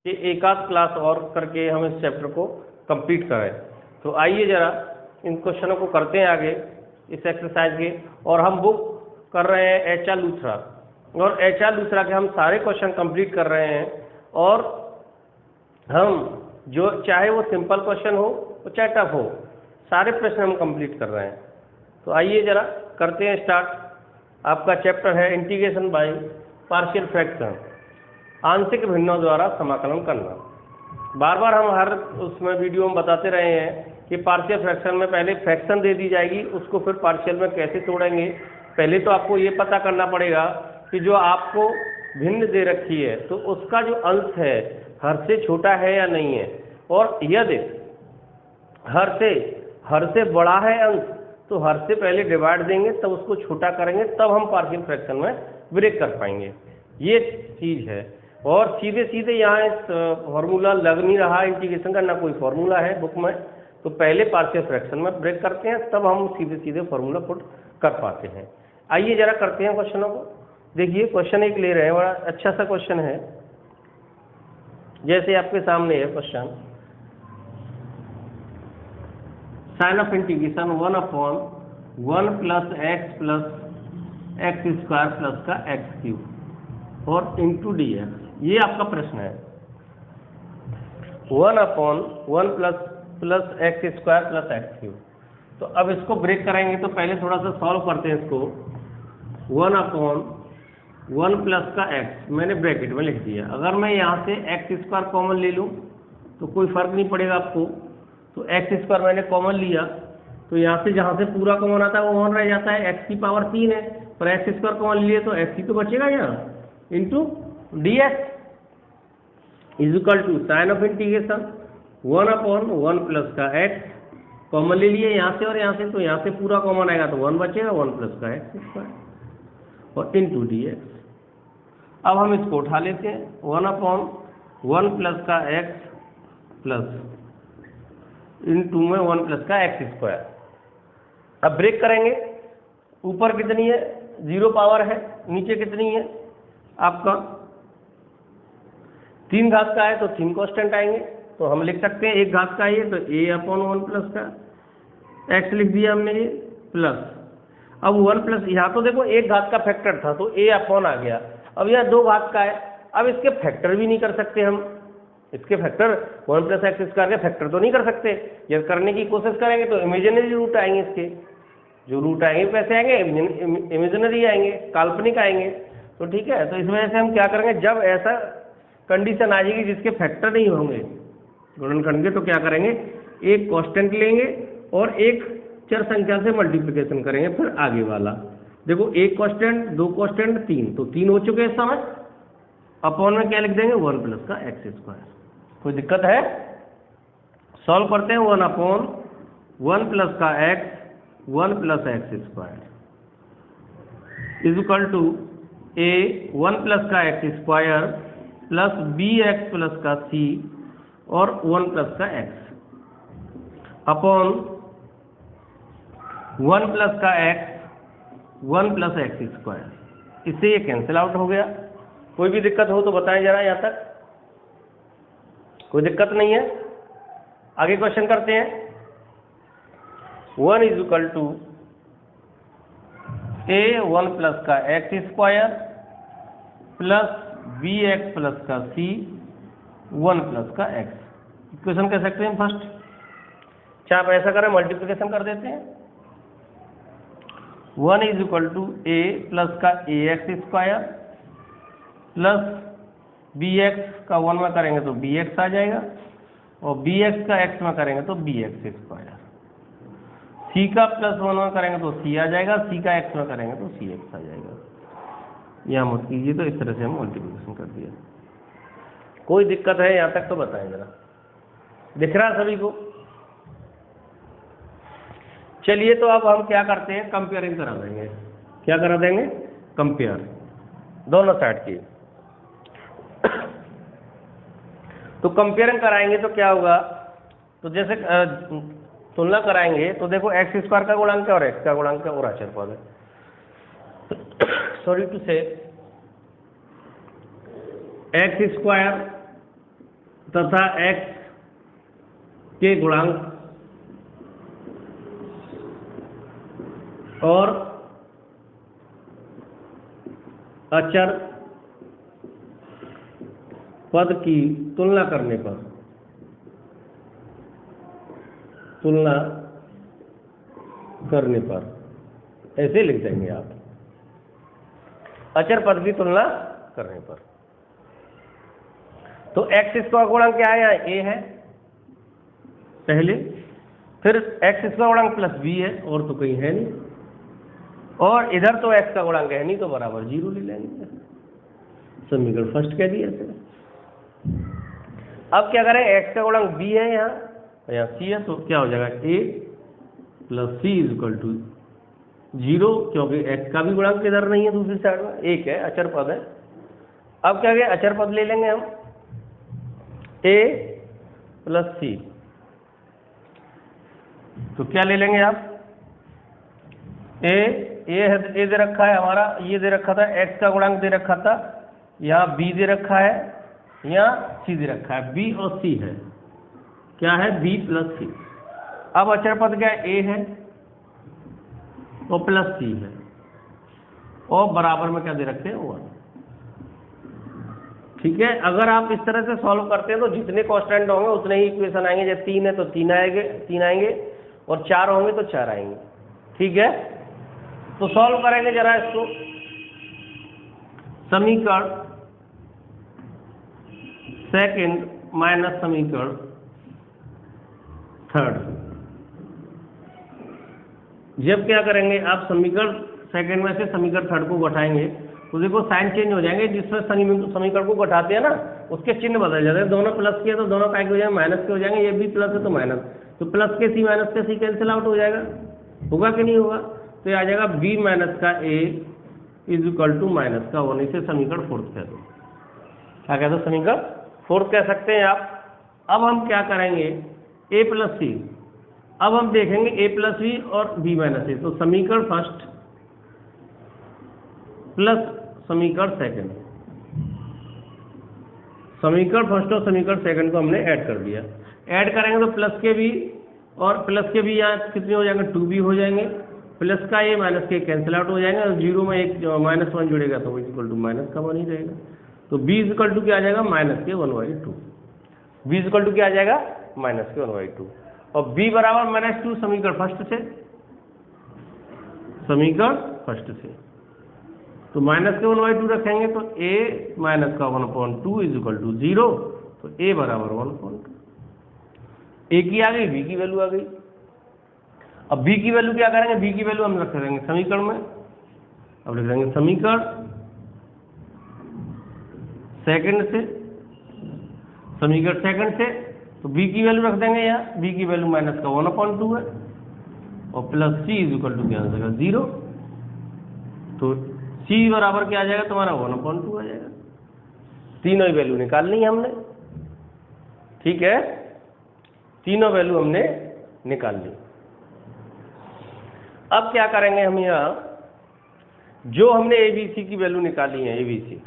कि एक आध क्लास और करके हम इस चैप्टर को कंप्लीट करें। तो आइए ज़रा इन क्वेश्चनों को करते हैं आगे इस एक्सरसाइज के। और हम बुक कर रहे हैं एच.आर. लूथरा, और एच.आर. लूथरा के हम सारे क्वेश्चन कंप्लीट कर रहे हैं। और हम जो चाहे वो सिंपल क्वेश्चन हो वो चाहे टफ हो, सारे प्रश्न हम कंप्लीट कर रहे हैं। तो आइए ज़रा करते हैं स्टार्ट। आपका चैप्टर है इंटीग्रेशन बाय पार्शियल फ्रैक्शन, आंशिक भिन्नों द्वारा समाकलन करना। बार बार हम हर उसमें वीडियो में बताते रहे हैं कि पार्शियल फ्रैक्शन में पहले फ्रैक्शन दे दी जाएगी, उसको फिर पार्शियल में कैसे तोड़ेंगे। पहले तो आपको ये पता करना पड़ेगा कि जो आपको भिन्न दे रखी है तो उसका जो अंश है हर से छोटा है या नहीं है, और यदि हर से बड़ा है अंश तो हर से पहले डिवाइड देंगे, तब उसको छोटा करेंगे, तब हम पार्शियल फ्रैक्शन में ब्रेक कर पाएंगे। ये चीज़ है। और सीधे सीधे यहाँ इस फॉर्मूला लग नहीं रहा इंटीग्रेशन का, ना कोई फॉर्मूला है बुक में, तो पहले पार्शियल फ्रैक्शन में ब्रेक करते हैं, तब हम सीधे सीधे फॉर्मूला पुट कर पाते हैं। आइए जरा करते हैं क्वेश्चनों को। देखिए क्वेश्चन एक ले रहे हैं, बड़ा अच्छा सा क्वेश्चन है। जैसे आपके सामने है question, sign of integration 1/1 + x + x² plus का x³ और इंटू dx, ये आपका प्रश्न है। 1/1 + x² प्लस x³। तो अब इसको ब्रेक कराएंगे तो पहले थोड़ा सा सॉल्व करते हैं इसको। 1/1 प्लस का x मैंने ब्रैकेट में लिख दिया। अगर मैं यहाँ से x² कॉमन ले लूँ तो कोई फर्क नहीं पड़ेगा आपको। तो x² मैंने कॉमन लिया, तो यहाँ से जहाँ से पूरा कॉमन आता है वो कॉमन रह जाता है, x की पावर 3 है, पर x² कॉमन लिए तो x ही तो बचेगा यहाँ, into dx is equal to sign of integration 1/1 plus का x कॉमन ले लिए यहाँ से और यहाँ से, तो यहाँ से पूरा कॉमन आएगा तो 1 बचेगा, 1 प्लस का x² और इंटू dx। अब हम इसको उठा लेते हैं, 1/1 प्लस का x प्लस इंटू में 1 प्लस का x²। अब ब्रेक करेंगे, ऊपर कितनी है 0 पावर है, नीचे कितनी है आपका 3 घात का है, तो 3 कांस्टेंट आएंगे। तो हम लिख सकते हैं 1 घात का है तो a/1 प्लस का x लिख दिया हमने ये प्लस। अब 1 प्लस, यहाँ तो देखो 1 घात का फैक्टर था तो a/, आ गया। अब यह 2 घात का है, अब इसके फैक्टर भी नहीं कर सकते हम, इसके फैक्टर 1 + x² के फैक्टर तो नहीं कर सकते। जब करने की कोशिश करेंगे तो इमेजिनरी रूट आएंगे, इसके जो रूट आएंगे कैसे आएंगे, इमेजिनरी आएंगे, काल्पनिक आएंगे। तो ठीक है, तो इस वजह से हम क्या करेंगे, जब ऐसा कंडीशन आ जाएगी जिसके फैक्टर नहीं होंगे गुणनखंड के, तो क्या करेंगे, एक कांस्टेंट लेंगे और एक चर संख्या से मल्टीप्लिकेशन करेंगे, फिर आगे वाला। देखो 1 कांस्टेंट, 2 कांस्टेंट, 3, तो 3 हो चुके इस समय। अपॉन में क्या लिख देंगे 1 प्लस का x²। कोई दिक्कत है? सॉल्व करते हैं। 1/1 प्लस का x 1 plus x² is equal to a 1 plus का x² प्लस bx प्लस का c और 1 प्लस का x अपॉन 1 प्लस का x 1 प्लस x²। इससे ये कैंसिल आउट हो गया। कोई भी दिक्कत हो तो बताएं जरा, यहाँ तक कोई दिक्कत नहीं है। आगे क्वेश्चन करते हैं। 1 इजिकल टू a 1 प्लस का x² प्लस bx प्लस का c 1 प्लस का x। इक्वेशन कह सकते हैं फर्स्ट, चाहे आप ऐसा करें मल्टीप्लिकेशन कर देते हैं। 1 इजिकल टू a प्लस का ax² प्लस bx का 1 में करेंगे तो bx आ जाएगा, और bx का x में करेंगे तो bx²। c का प्लस 1 में करेंगे तो c आ जाएगा, c का x में करेंगे तो cx आ जाएगा। यहाँ मत कीजिए, तो इस तरह से हम मल्टीप्लिकेशन कर दिया। कोई दिक्कत है यहाँ तक तो बताएं जरा, दिख रहा सभी को? चलिए, तो अब हम क्या करते हैं, कंपेयरिंग करा देंगे। क्या करा देंगे? कंपेयर, दोनों साइड की। तो कंपेयरिंग कराएंगे तो क्या होगा, तो जैसे तुलना कराएंगे तो देखो x² का गुणांक और x का गुणांक और अचर पद है। सॉरी टू से x² तथा x के गुणांक और अचर पद की तुलना करने पर ऐसे लिख देंगे आप, अचर पद की तुलना करने पर। तो x इसका गुणांक क्या है, यहाँ a है पहले, फिर x इसका गुणांक प्लस b है, और तो कहीं है नहीं, और इधर तो x का गुणांक है नहीं, तो बराबर 0 ले लेंगे। समीकरण फर्स्ट कह दिया ऐसे। अब क्या करें, x का गुणांक b है, यहाँ c है, तो क्या हो जाएगा a plus c equal to 0, क्योंकि x का भी गुणांक इधर नहीं है, दूसरी साइड में एक है, अचर पद है। अब क्या करें, अचर पद ले लेंगे हम, a प्लस c, तो क्या ले लेंगे आप, a दे रखा है हमारा, ये दे रखा था, x का गुणांक दे रखा था, यहाँ b दे रखा है, यहाँ c दे रखा है, b और c है, क्या है, b प्लस c। अब अचर पद क्या है, a है और प्लस c है, और बराबर में क्या दे रखते हैं, 1। ठीक है, अगर आप इस तरह से सॉल्व करते हैं तो जितने कांस्टेंट होंगे उतने ही इक्वेशन आएंगे। जब 3 है तो 3 आएंगे, और 4 होंगे तो 4 आएंगे। ठीक है, तो सॉल्व करेंगे जरा इसको। समीकरण सेकंड माइनस समीकरण थर्ड, जब क्या करेंगे आप, समीकरण सेकंड में से समीकरण थर्ड को घटाएंगे तो देखो साइन चेंज हो जाएंगे। जिसमें समीकरण को घटाते हैं ना, उसके चिन्ह बदल जाते हैं। दोनों प्लस के तो दोनों काय के हो जाएंगे, माइनस के हो जाएंगे। ये भी प्लस है तो माइनस, तो प्लस के सी माइनस के सी कैंसिल आउट हो जाएगा, होगा कि नहीं होगा। तो ये आ जाएगा b माइनस का a is equal to minus का 1। इसे समीकरण फोर्थ कह दो। क्या कहते हो, समीकरण फोर्थ कह सकते हैं आप। अब हम क्या करेंगे, a प्लस सी, अब हम देखेंगे a प्लस बी और b माइनस ए। तो समीकरण फर्स्ट प्लस समीकरण सेकंड, समीकरण फर्स्ट और समीकरण सेकंड को हमने ऐड कर दिया। ऐड करेंगे तो प्लस के बी और प्लस के बी यहाँ कितने हो जाएंगे, 2b हो जाएंगे। प्लस का a माइनस के कैंसिल आउट हो जाएंगे, और 0 में एक -1 जुड़ेगा तो इक्वल टू माइनस का 1 ही रहेगा। तो b इक्वल टू क्या आ जाएगा, माइनस के 1/2। b इक्वल टू क्या आ जाएगा, माइनस के 1/2, और b बराबर -2 समीकरण फर्स्ट से, समीकरण फर्स्ट से। तो माइनस के 1/2 रखेंगे तो a माइनस का 1/2 इज इक्वल टू 0, तो a बराबर 1/2। a की आ गई, b की वैल्यू आ गई। अब b की वैल्यू क्या करेंगे, b की वैल्यू हम रख देंगे समीकरण में। अब लिख देंगे समीकरण सेकंड से, समीकरण सेकंड से, तो b की वैल्यू रख देंगे यहाँ, b की वैल्यू माइनस का 1/2 है, और plus c is equal to क्या आ जाएगा, 0। तो c बराबर क्या आ जाएगा तुम्हारा, 1/2 आ जाएगा। तीनों ही वैल्यू निकालनी है हमने। ठीक है, तीनों वैल्यू हमने निकाल ली। अब क्या करेंगे हम, यहाँ जो हमने ABC की वैल्यू निकाली है, ABC,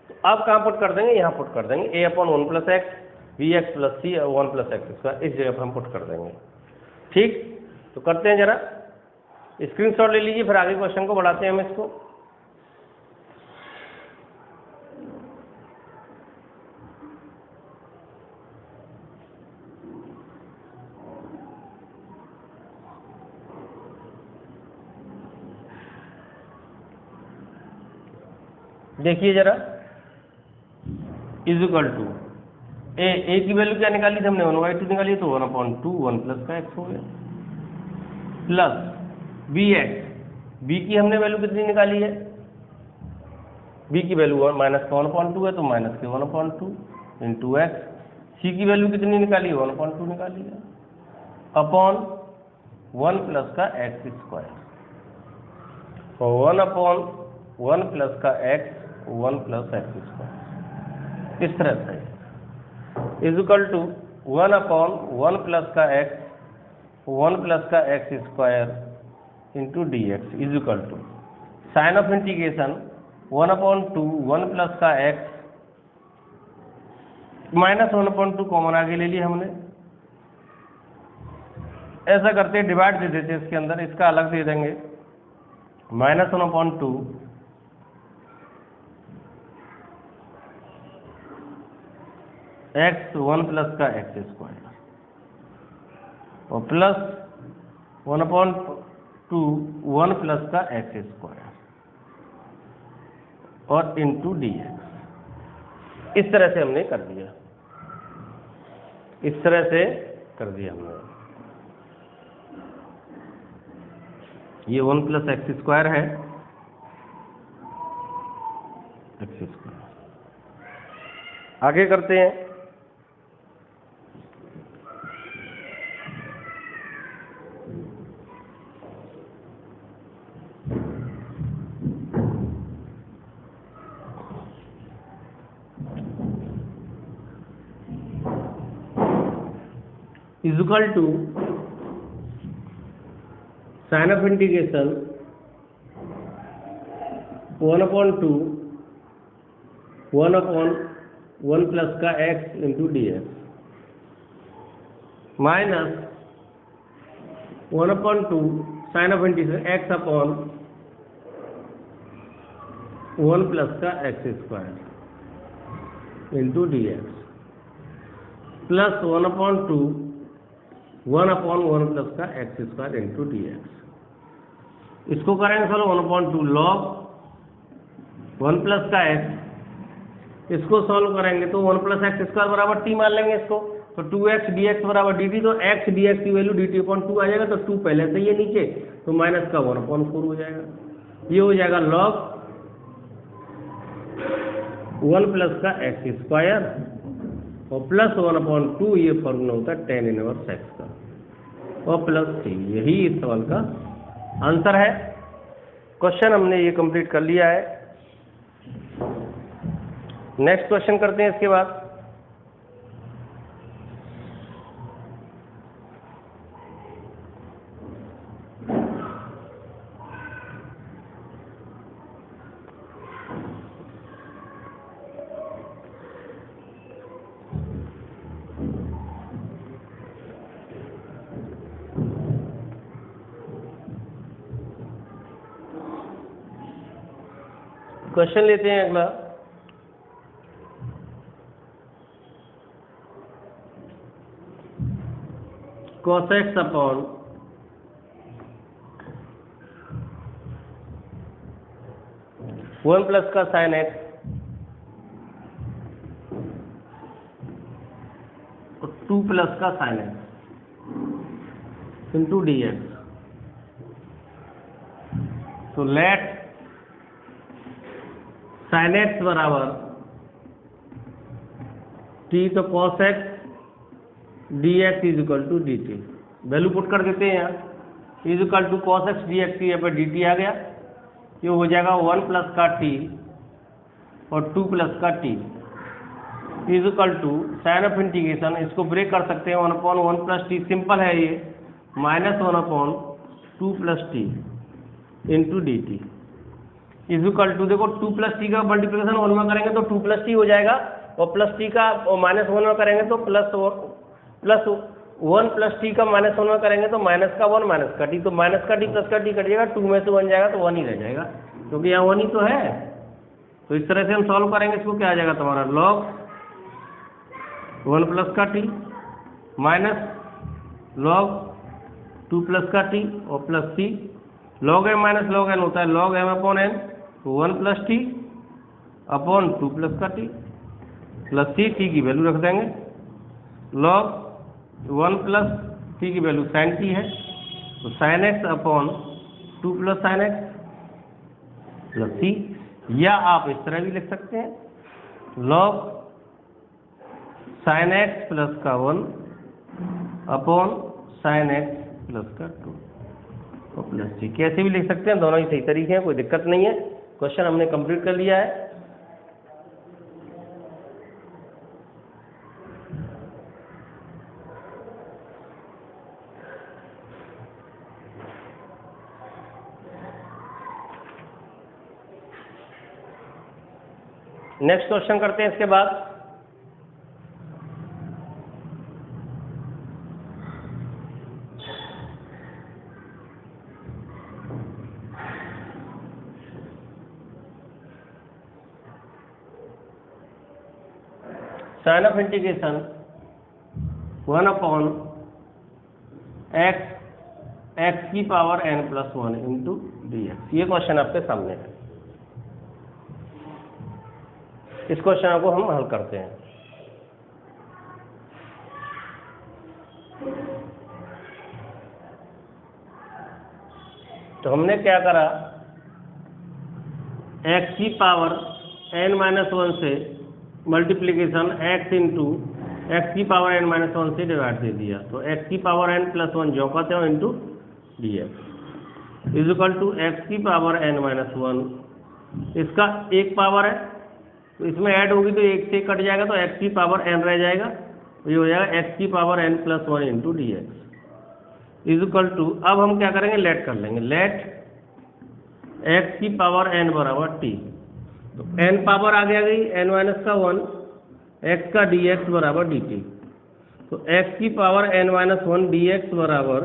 तो अब कहाँ पुट कर देंगे, यहाँ पुट कर देंगे। a/1 plus x, bx plus c, 1 plus x square, इस जगह पर हम पुट कर देंगे। ठीक, तो करते हैं जरा, स्क्रीनशॉट ले लीजिए, फिर आगे क्वेश्चन को बढ़ाते हैं हम इसको। देखिए जरा, इज इक्वल टू ए की वैल्यू क्या निकाली थी हमने, 1/2 निकाली, तो 1/2 1 प्लस का एक्स हो गया, प्लस bx, b की हमने वैल्यू कितनी निकाली है, b की वैल्यू माइनस का 1/2 है, तो माइनस के 1/2 इंटू एक्स। c की वैल्यू कितनी निकाली है, 1/2 निकाली है, अपॉन 1 प्लस का एक्स स्क्वायर, और 1/1 प्लस का एक्स, 1 प्लस एक्स स्क्वायर, इस तरह से इज इक्वल टू 1/1 प्लस का एक्स, 1 प्लस का x square into d x is equal to sign of integration 1/2 1 plus का एक्स -1/2 कॉमन आगे ले लिया हमने। ऐसा करते हैं डिवाइड दे देते हैं इसके अंदर, इसका अलग दे देंगे -1/2 x1 प्लस का x² और प्लस 1/2 1 प्लस का x² और इंटू dx। इस तरह से हमने कर दिया, इस तरह से कर दिया हमने। ये 1 प्लस x² है, x²। आगे करते हैं। Equal to sign of integration 1/2 1/1 plus का x into dx minus 1/2 sign of integration x/1 plus का x² into dx plus 1/2 1/1 plus का x² इंटू dx। इसको करेंगे सर 1/2 log 1 प्लस का x, इसको सॉल्व करेंगे तो 1 प्लस x² बराबर t मान लेंगे इसको, तो 2x dx बराबर dt, तो x dx की वैल्यू dt/2 आ जाएगा, तो 2 पहले से ही है नीचे, तो माइनस का 1/4 हो जाएगा। ये हो जाएगा log 1 प्लस का x² और प्लस 1/2, ये फॉर्मूला होता है tan इनवर्स x का, और प्लस t। यही इस सवाल का आंसर है। क्वेश्चन हमने ये कंप्लीट कर लिया है। नेक्स्ट क्वेश्चन करते हैं इसके बाद। क्वेश्चन लेते हैं अगला। cos x अपॉन 1 प्लस का sin x और 2 प्लस का sin x इंटू dx। तो लेट sin x बराबर t, तो cos x dx is equal to dt। Value put कर देते हैं यहाँ, is equal to cos x dx, यहाँ पर dt आ गया। ये हो जाएगा 1 प्लस का t और 2 प्लस का t is equal to sign of integration, इसको ब्रेक कर सकते हैं 1/1 प्लस टी, सिंपल है ये, minus 1/2 plus t into d t is equal to, देखो 2 प्लस टी का मल्टीप्लिकेशन 1 में करेंगे तो 2 प्लस टी हो जाएगा, और प्लस टी का माइनस 1 में करेंगे तो प्लस 1 प्लस टी का माइनस 1 में करेंगे तो माइनस का 1 माइनस का टी, तो माइनस का टी प्लस का टी कट जाएगा, 2 में से 1 जाएगा तो 1 ही रह जाएगा, क्योंकि यहाँ 1 ही तो है। तो इस तरह से हम सॉल्व करेंगे इसको, क्या आ जाएगा तुम्हारा log 1 प्लस का टी माइनस log 2 प्लस का टी और plus T, log m minus log n होता है log m अपॉन n, तो 1 प्लस टी अपॉन 2 प्लस का टी प्लस टी की वैल्यू रख देंगे, log 1 प्लस टी की वैल्यू sin t है, तो sin x upon 2 plus sin x plus T, या आप इस तरह भी लिख सकते हैं log sin x प्लस का 1 अपॉन sin x प्लस का 2 और प्लस टी, कैसे भी लिख सकते हैं, दोनों ही सही तरीके हैं, कोई दिक्कत नहीं है। क्वेश्चन हमने कंप्लीट कर लिया है। नेक्स्ट क्वेश्चन करते हैं इसके बाद। Sign of integration 1/x x की power n plus 1 into dx। ये क्वेश्चन आपके सामने है। इस क्वेश्चन को हम हल करते हैं। तो हमने क्या करा, x की पावर n माइनस 1 से मल्टीप्लीकेशन x इंटू एक्स की पावर n माइनस 1 से डिवाइड दे दिया। तो x की पावर n प्लस 1 जो कहते हो into d x is equal to x की पावर n माइनस 1। इसका एक पावर है तो इसमें ऐड होगी तो एक से कट जाएगा तो x की पावर n रह जाएगा। तो ये हो जाएगा x की power n plus 1 into d x is equal to, अब हम क्या करेंगे, लेट कर लेंगे। लेट x की पावर n बराबर t। तो n पावर आगे आ गई n माइनस का 1, x का dx बराबर dt। तो x की पावर n माइनस 1 dx बराबर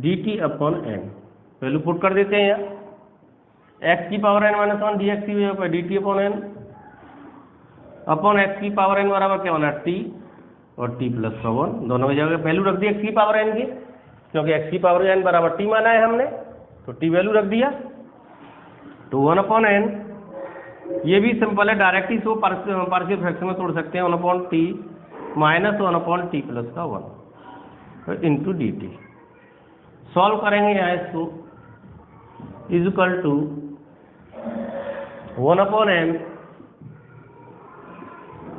dt upon n। Value put कर देते हैं यहाँ। x की पावर n माइनस 1 dx की वजह पर dt upon n upon x की पावर n बराबर क्या बना, t और t प्लस का 1। दोनों जगह वैल्यू रख दी x की पावर n की, क्योंकि x की पावर n बराबर t माना है हमने, तो t वैल्यू रख दिया। तो 1 अपॉन n, ये भी सिंपल है, डायरेक्ट ही इसको पार्शियल फ्रैक्शन में तोड़ सकते हैं। 1 upon t minus 1 upon t plus का 1 इंटू डी टी। सॉल्व करेंगे यहाँ इसको, is equal to 1 upon n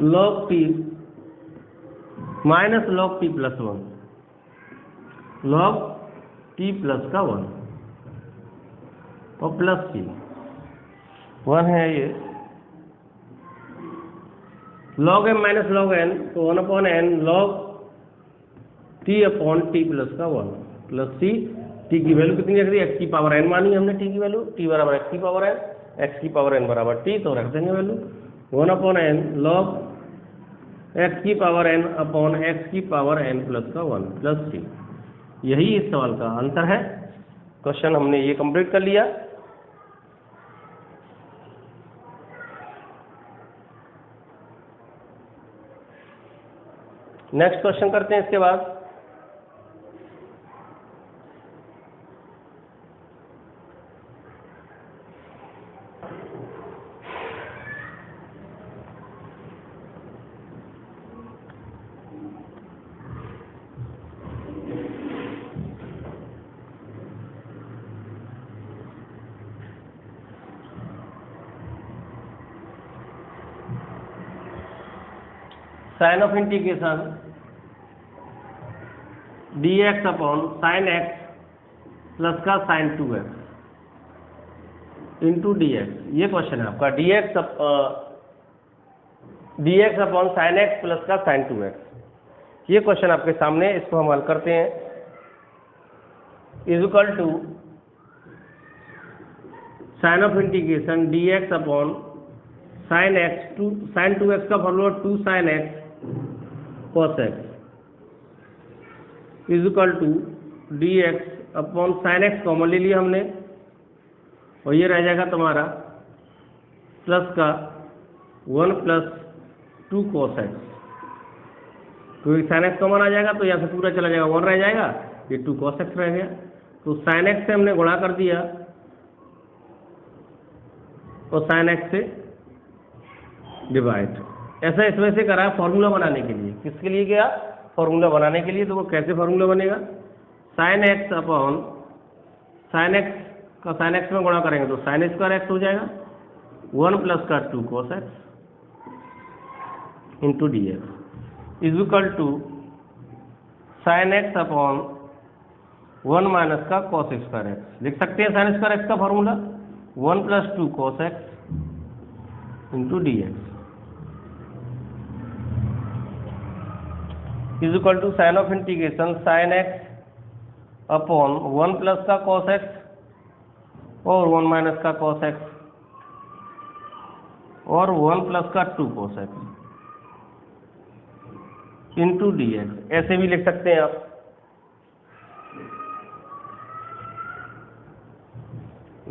log t minus log t plus 1 log t plus का 1 और प्लस टी 1 है ये, log m minus log n, तो 1 upon n log t upon t plus का 1 plus t. T की value कितनी रख दी, x की पावर n मानी हमने टी की वैल्यू, t बराबर x की पावर n, x की पावर n बराबर t, तो रख देंगे value 1 upon n log x की पावर n अपॉन x की पावर n प्लस का 1 प्लस टी। यही इस सवाल का आंसर है। क्वेश्चन हमने ये कंप्लीट कर लिया। नेक्स्ट क्वेश्चन करते हैं इसके बाद। Sign of integration dx upon sine x plus का sine 2x into d x. ये क्वेश्चन है आपका, dx upon sine x plus का साइन 2x। ये क्वेश्चन आपके सामने, इसको हम हल करते हैं। Is equal to sign of integration dx upon sine x to sine 2x का formula 2 sine x cos x is equal to d x upon sine x common ले लिया हमने, और ये रह जाएगा तुम्हारा प्लस का 1 प्लस 2 cos x। तो साइन एक्स कॉमन आ जाएगा तो यहाँ से पूरा चला जाएगा, 1 रह जाएगा, ये 2 cos x रह गया। तो साइन एक्स से हमने गुणा कर दिया और साइन एक्स से डिवाइड। ऐसा इसमें से करा फॉर्मूला बनाने के लिए। किसके लिए गया, फॉर्मूला बनाने के लिए। तो वो कैसे फॉर्मूला बनेगा, sign x upon sine x का साइन एक्स में गुणा करेंगे तो साइन स्क्वायर एक्स हो जाएगा, 1 प्लस का 2 cos x into d x is equal to sine x upon 1 minus का cos स्क्वायर एक्स। लिख सकते हैं साइन स्क्वायर एक्स का formula 1 plus 2 cos x into d x is equal to sign of integration sine x upon 1 plus का cos x और 1 minus का cos x और 1 plus का 2 cos x into d x. ऐसे भी लिख सकते हैं आप।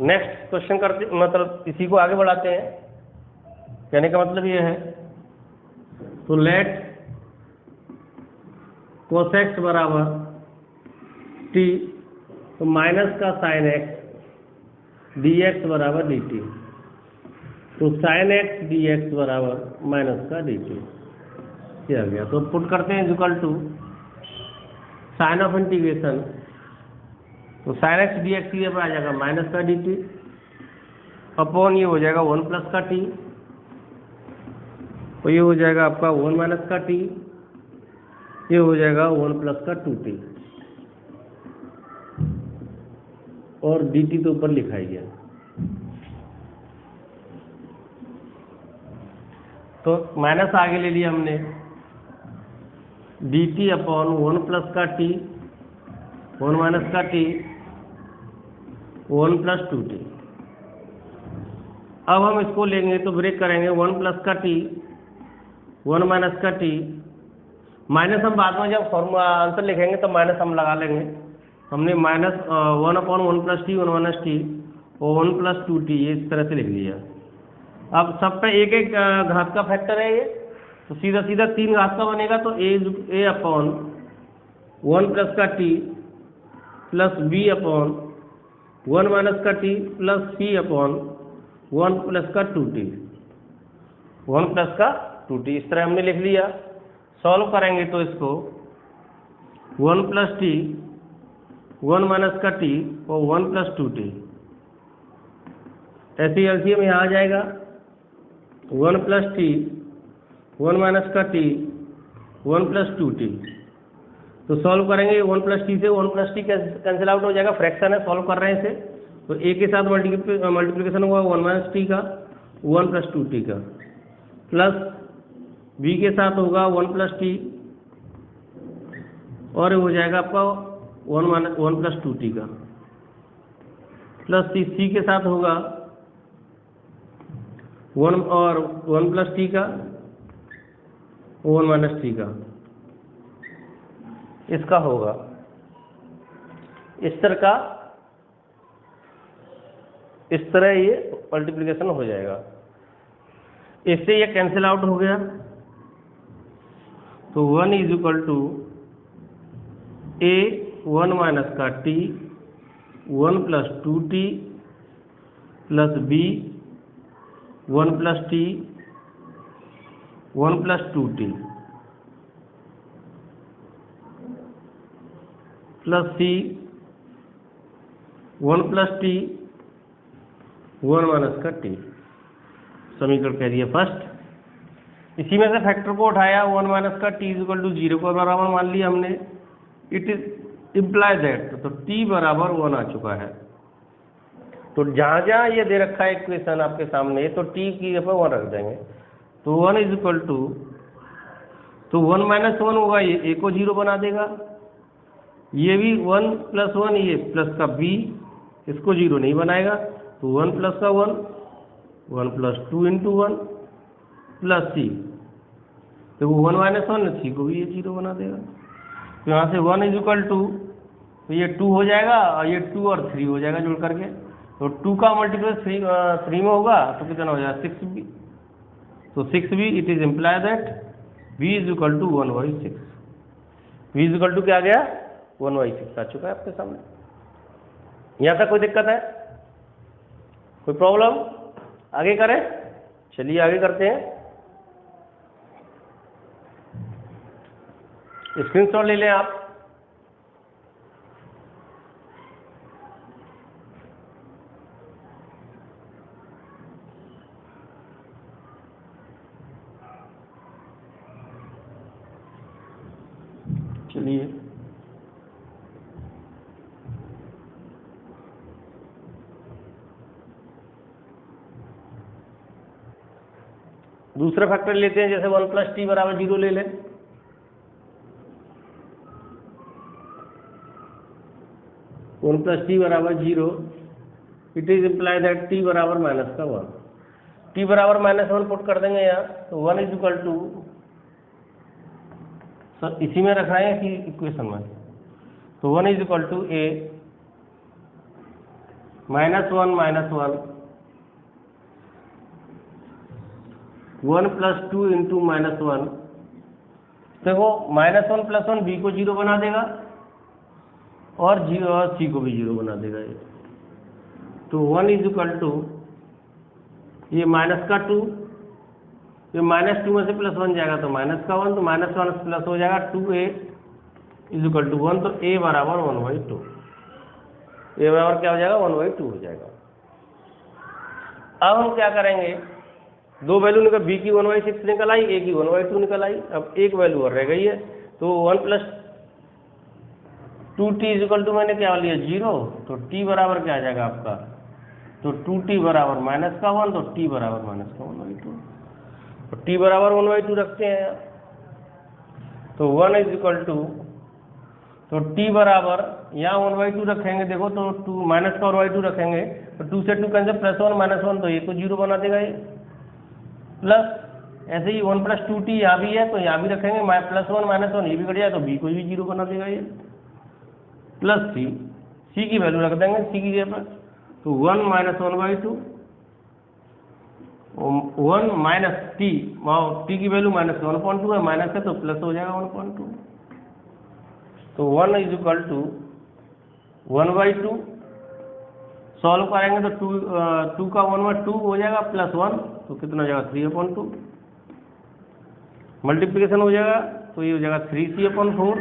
नेक्स्ट क्वेश्चन करते, मतलब इसी को आगे बढ़ाते हैं। कहने का मतलब ये है तो लेट cos x बराबर t, तो माइनस का साइन x dx बराबर dt, तो साइन x dx बराबर माइनस का dt किया गया। तो पुट करते हैं equal to sign of integration, तो साइन एक्स डी एक्स ये पर आ जाएगा माइनस का डी टी अपॉन ये हो जाएगा 1 प्लस का टी, तो ये हो जाएगा आपका 1 माइनस का टी, ये हो जाएगा 1 प्लस का 2t, और डी टी तो ऊपर लिखा ही गया। तो माइनस आगे ले लिया हमने, डी टी अपॉन 1 प्लस का टी, 1 माइनस का टी, 1 प्लस 2t। अब हम इसको लेंगे तो ब्रेक करेंगे, 1 प्लस का टी, 1 माइनस का टी, माइनस हम बाद में जब फॉर्मूला आंसर लिखेंगे तो माइनस हम लगा लेंगे। हमने minus 1 upon 1 plus t, 1 minus T और 1 प्लस 2t ये इस तरह से लिख लिया। अब सब पे एक एक घात का फैक्टर है ये, तो सीधा सीधा 3 घात का बनेगा, तो ए अपॉन 1 प्लस का t plus b upon 1 minus का t plus c upon 1 plus का 2t, 1 प्लस का 2t इस तरह हमने लिख लिया। सॉल्व करेंगे तो इसको 1 प्लस टी, 1 माइनस का टी और 1 प्लस 2t, ऐसे एलसीएम यहाँ आ जाएगा 1 प्लस टी, 1 माइनस का टी, 1 प्लस 2t। तो सॉल्व करेंगे 1 प्लस टी से 1 प्लस टी कैंसिल आउट हो जाएगा, फ्रैक्शन है, सॉल्व कर रहे हैं इसे। तो ए के साथ मल्टीप्लिकेशन होगा 1 माइनस टी का 1 प्लस 2t का, प्लस बी के साथ होगा 1 प्लस टी और हो जाएगा आपका 1 प्लस 2t का, प्लस सी के साथ होगा 1 और 1 प्लस टी का 1 माइनस टी का, इसका होगा इस तरह ये मल्टीप्लिकेशन हो जाएगा। इससे ये कैंसिल आउट हो गया, तो 1 is equal to a 1 minus का t 1 plus 2t plus b 1 plus t 1 plus 2t plus c 1 plus t 1 minus का टी, समीकरण कह दिया फर्स्ट। इसी में से फैक्टर को उठाया 1 माइनस का टी इक्वल टू 0 को बराबर मान लिया हमने। इट इज इम्प्लाई दैट, तो टी बराबर 1 आ चुका है। तो जहाँ जहाँ ये दे रखा है इक्वेशन आपके सामने, तो टी की जगह 1 रख देंगे। तो 1 इज इक्वल टू, तो 1 माइनस 1 होगा, ये ए को 0 बना देगा, ये भी 1 प्लस 1, ये प्लस का बी इसको 0 नहीं बनाएगा, तो 1 प्लस का 1, 1 प्लस 2 इंटू 1 प्लस सी, तो 1 माइनस 1 सी को भी ये 0 बना देगा। तो यहाँ से 1 इज इक्वल टू, तो ये 2 हो जाएगा और ये 2 और 3 हो जाएगा जुड़ करके, तो 2 का मल्टीपल 3 में होगा तो कितना हो जाएगा 6b। तो 6b it is imply that b is equal to 1/6। b is equal to क्या आ गया 1/6 आ चुका है आपके सामने। यहाँ तक कोई दिक्कत है, कोई प्रॉब्लम? आगे करें, चलिए आगे करते हैं। स्क्रीनशॉट ले लें आप। चलिए दूसरा फैक्टर लेते हैं, जैसे 1 प्लस टी बराबर 0 ले लें। वन प्लस टी बराबर 0, it is imply that T बराबर माइनस का 1। टी बराबर -1 पुट कर देंगे यहाँ, तो 1 इज इक्वल टू, सर इसी में रख रहे हैं कि इक्वेशन में, तो 1 is equal to a -1 1 plus 2 into -1 देखो -1 + 1 b को 0 बना देगा और c को भी 0 बना देगा ये। तो 1 = ये -2, ये -2 में से +1 जाएगा तो -1, तो -1 प्लस हो जाएगा 2a = 1, तो a बराबर 1/2। a बराबर क्या हो जाएगा? 1/2 हो जाएगा। अब हम क्या करेंगे, दो वैल्यू निकल, b की 1/6 निकल आई, a की 1/2 निकल आई। अब एक वैल्यू और रह गई है, तो 1 + 2t = मैंने क्या लिया 0, तो t बराबर क्या आ जाएगा आपका, तो 2t बराबर -1, तो t बराबर -1/2, तो t बराबर 1/2 रखते हैं। तो 1 तो t बराबर यहाँ 1/2 रखेंगे, देखो तो 2 -1 और 1/2 रखेंगे, तो 2 से 2 कैंसिल, +1 -1, तो ये को 0 बना देगा ये। प्लस ऐसे ही 1 + 2t यहाँ भी है, तो यहाँ भी रखेंगे, +1 -1 ये भी कट जाए, तो b को भी 0 बना देगा ये। प्लस c की वैल्यू रख देंगे c की जगह पर, तो 1 - 1/2, 1 - t की वैल्यू -1/2 है, माइनस है तो प्लस हो जाएगा 1/2। तो 1 = 1/2, सॉल्व करेंगे तो 2 का 1/2 हो जाएगा, +1, तो कितना हो जाएगा 3/2। मल्टीप्लिकेशन हो जाएगा तो ये हो जाएगा 3c/4।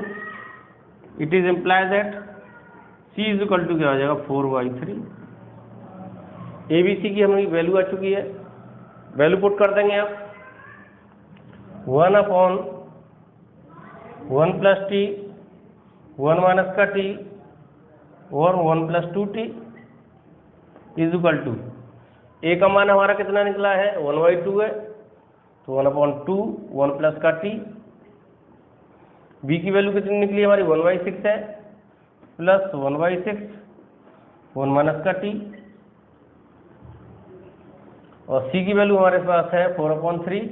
It is imply that c = क्या हो जाएगा 4/3। ABC की हमारी वैल्यू आ चुकी है, वैल्यू पुट कर देंगे आप। 1/1 + t, 1 - का t और 1 + 2t = a का मान हमारा कितना निकला है 1/2 है, तो 1/2 1 + का t। b की वैल्यू कितनी निकली हमारी 1/6 है, प्लस 1/6 1 - का t, और c की वैल्यू हमारे पास है 4/3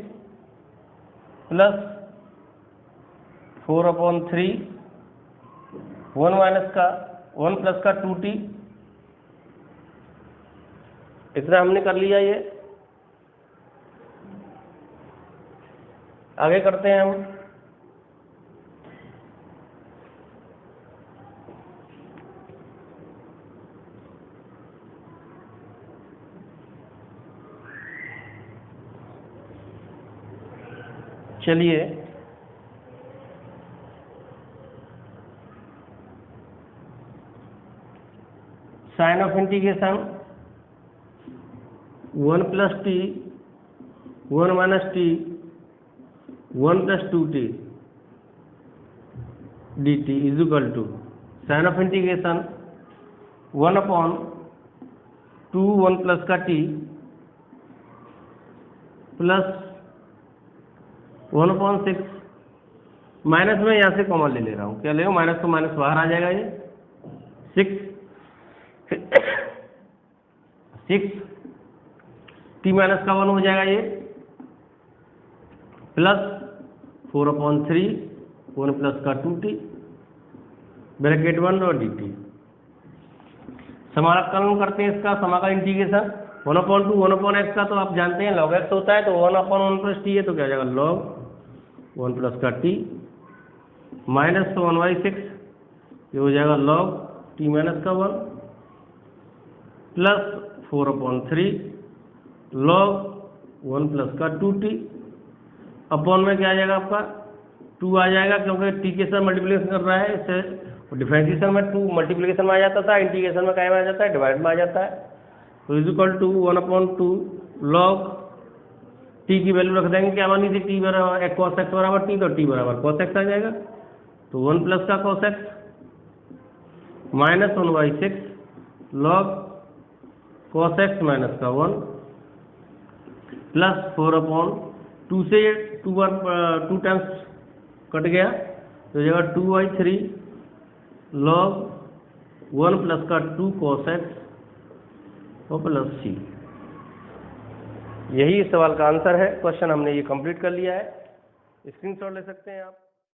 प्लस 4/3 1 + का 2t। इतना हमने कर लिया ये। आगे करते हैं हम। चलिए sign of integration 1 + t 1 - t 1 + 2t dt = sign of integration 1/2 1 + का t प्लस 1/6 माइनस में यहाँ से कॉमन ले रहा हूँ, क्या ले माइनस तो माइनस बाहर आ जाएगा ये 6 t - का 1 हो जाएगा ये, प्लस 4/3 1 + का 2t ब्रैकेट 1 और dt। समाकलन करते हैं इसका, समाकलन इंटीग्रेशन 1/2 1/x का तो आप जानते हैं log x होता है, तो 1/1 + t है, तो क्या हो जाएगा log 1 + का t माइनस 1/6 ये हो जाएगा log t - का 1 प्लस 4/3 log 1 + का 2t अपॉन में क्या आ जाएगा आपका 2 आ जाएगा, क्योंकि t के साथ मल्टीप्लिकेशन कर रहा है इससे। डिफरेंशिएशन में 2 मल्टीप्लिकेशन में आ जाता था, इंटीग्रेशन में क्या में आ जाता है डिवाइड में आ जाता है। तो = 1/2 log t की वैल्यू रख देंगे, क्या मानी थी t बराबर cos x बराबर t, तो t बराबर cos x आ जाएगा, तो 1 + का cos x minus 1/6 log cos x - का 1 प्लस 4/2 से 2 टाइम्स कट गया, तो जगह 2/3 log 1 + का 2 cos x और प्लस c। यही इस सवाल का आंसर है। क्वेश्चन हमने ये कंप्लीट कर लिया है, स्क्रीनशॉट ले सकते हैं आप।